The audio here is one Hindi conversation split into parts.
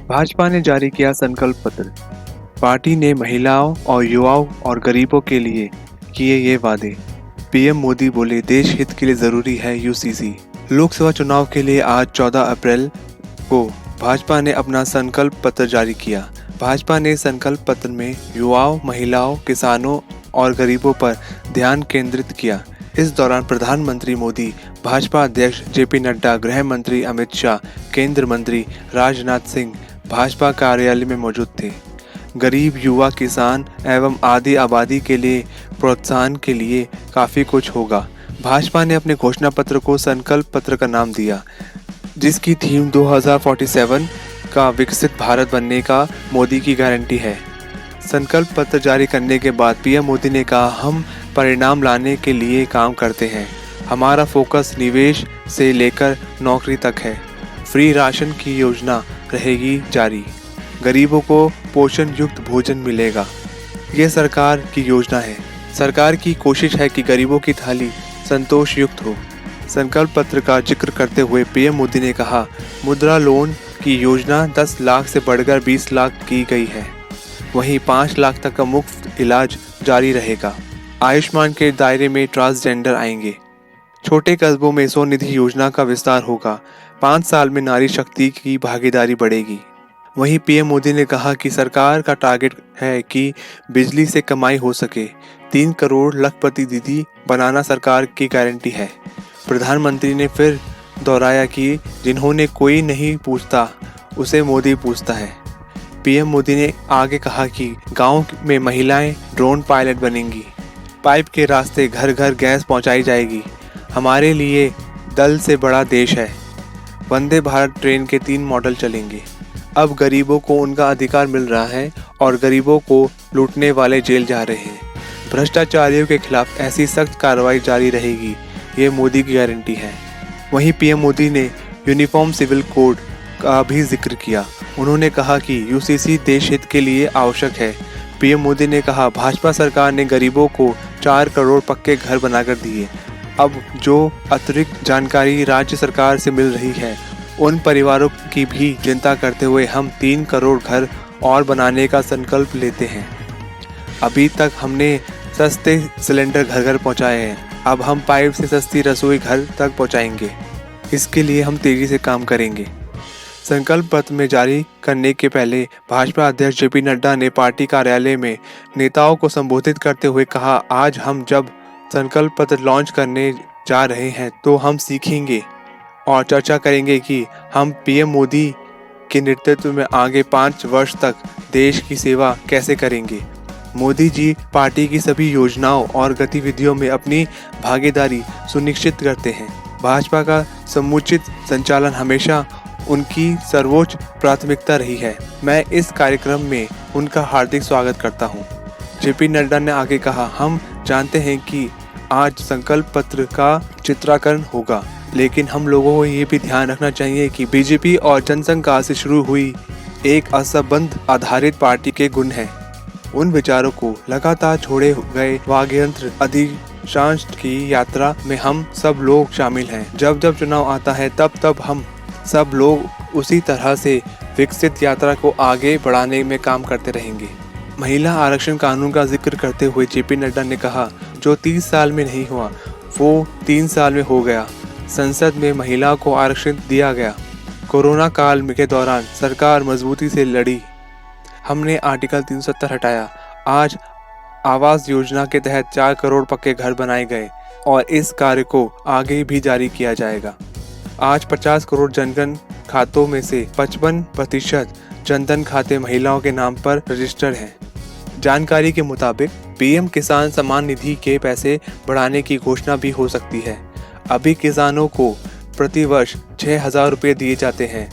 भाजपा ने जारी किया संकल्प पत्र। पार्टी ने महिलाओं और युवाओं और गरीबों के लिए किए ये वादे। पीएम मोदी बोले देश हित के लिए जरूरी है यूसीसी। लोकसभा चुनाव के लिए आज 14 अप्रैल को भाजपा ने अपना संकल्प पत्र जारी किया। भाजपा ने संकल्प पत्र में युवाओं, महिलाओं, किसानों और गरीबों पर ध्यान केंद्रित किया। इस दौरान प्रधानमंत्री मोदी, भाजपा अध्यक्ष जेपी नड्डा, गृह मंत्री अमित शाह, केंद्रीय मंत्री राजनाथ सिंह भाजपा कार्यालय में मौजूद थे। गरीब, युवा, किसान एवं आदि आबादी के लिए प्रोत्साहन के लिए काफ़ी कुछ होगा। भाजपा ने अपने घोषणा पत्र को संकल्प पत्र का नाम दिया, जिसकी थीम 2047 का विकसित भारत बनने का मोदी की गारंटी है। संकल्प पत्र जारी करने के बाद पीएम मोदी ने कहा, हम परिणाम लाने के लिए काम करते हैं। हमारा फोकस निवेश से लेकर नौकरी तक है। फ्री राशन की योजना रहेगी जारी। गरीबों को पोषण युक्त भोजन मिलेगा। ये सरकार की योजना है। सरकार की कोशिश है कि गरीबों की थाली संतोष युक्त हो। संकल्प पत्र का जिक्र करते हुए पीएम मोदी ने कहा, मुद्रा लोन की योजना 10 लाख से बढ़कर 20 लाख की गई है। वहीं 5 लाख तक का मुफ्त इलाज जारी रहेगा। आयुष्मान के दायरे में ट्रांसजेंडर आएंगे। छोटे कस्बों में स्वनिधि योजना का विस्तार होगा। 5 साल में नारी शक्ति की भागीदारी बढ़ेगी। वहीं पीएम मोदी ने कहा कि सरकार का टारगेट है कि बिजली से कमाई हो सके। 3 करोड़ लखपति दीदी बनाना सरकार की गारंटी है। प्रधानमंत्री ने फिर दोहराया कि जिन्होंने कोई नहीं पूछता उसे मोदी पूछता है। पीएम मोदी ने आगे कहा कि गांव में महिलाएं ड्रोन पायलट बनेंगी। पाइप के रास्ते घर घर गैस पहुंचाई जाएगी। हमारे लिए दल से बड़ा देश है। वंदे भारत ट्रेन के 3 मॉडल चलेंगे। अब गरीबों को उनका अधिकार मिल रहा है और गरीबों को लूटने वाले जेल जा रहे हैं। भ्रष्टाचारियों के खिलाफ ऐसी सख्त कार्रवाई जारी रहेगी, ये मोदी की गारंटी है। वहीं पीएम मोदी ने यूनिफॉर्म सिविल कोड का भी जिक्र किया। उन्होंने कहा कि यूसीसी देश हित के लिए आवश्यक है। पीएम मोदी ने कहा, भाजपा सरकार ने गरीबों को 4 करोड़ पक्के घर बनाकर दिए। अब जो अतिरिक्त जानकारी राज्य सरकार से मिल रही है, उन परिवारों की भी चिंता करते हुए हम 3 करोड़ घर और बनाने का संकल्प लेते हैं। अभी तक हमने सस्ते सिलेंडर घर घर पहुंचाए हैं। अब हम पाइप से सस्ती रसोई घर तक पहुंचाएंगे। इसके लिए हम तेजी से काम करेंगे। संकल्प पत्र में जारी करने के पहले भाजपा अध्यक्ष जेपी नड्डा ने पार्टी कार्यालय में नेताओं को संबोधित करते हुए कहा, आज हम जब संकल्प पत्र लॉन्च करने जा रहे हैं तो हम सीखेंगे और चर्चा करेंगे कि हम पीएम मोदी के नेतृत्व में आगे 5 वर्ष तक देश की सेवा कैसे करेंगे। मोदी जी पार्टी की सभी योजनाओं और गतिविधियों में अपनी भागीदारी सुनिश्चित करते हैं। भाजपा का समुचित संचालन हमेशा उनकी सर्वोच्च प्राथमिकता रही है। मैं इस कार्यक्रम में उनका हार्दिक स्वागत करता हूं। जेपी नड्डा ने आगे कहा, हम जानते हैं कि आज संकल्प पत्र का चित्राकरण होगा, लेकिन हम लोगों को ये भी ध्यान रखना चाहिए कि बीजेपी और जनसंघ काल से शुरू हुई एक असंबंध आधारित पार्टी के गुण हैं। उन विचारों को लगातार छोड़े गए वाग्यंत्र अधिशांश की यात्रा में हम सब लोग शामिल हैं। जब जब चुनाव आता है तब हम सब लोग उसी तरह से विकसित यात्रा को आगे बढ़ाने में काम करते रहेंगे। महिला आरक्षण कानून का जिक्र करते हुए जेपी नड्डा ने कहा, जो 30 साल में नहीं हुआ वो 3 साल में हो गया। संसद में महिलाओं को आरक्षण दिया गया। कोरोना काल के दौरान सरकार मजबूती से लड़ी। हमने आर्टिकल 370 हटाया। आज आवास योजना के तहत 4 करोड़ पक्के घर बनाए गए और इस कार्य को आगे भी जारी किया जाएगा। आज 50 करोड़ जनधन खातों में से 55% जनधन खाते महिलाओं के नाम पर रजिस्टर्ड हैं। जानकारी के मुताबिक पीएम किसान सम्मान निधि के पैसे बढ़ाने की घोषणा भी हो सकती है। अभी किसानों को प्रति वर्ष 6,000 रुपये दिए जाते हैं।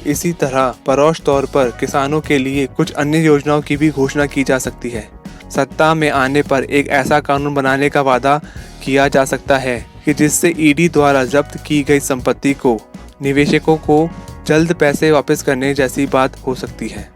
इसी तरह परोक्ष तौर पर किसानों के लिए कुछ अन्य योजनाओं की भी घोषणा की जा सकती है। सत्ता में आने पर एक ऐसा कानून बनाने का वादा किया जा सकता है कि जिससे ईडी द्वारा जब्त की गई संपत्ति को निवेशकों को जल्द पैसे वापस करने जैसी बात हो सकती है।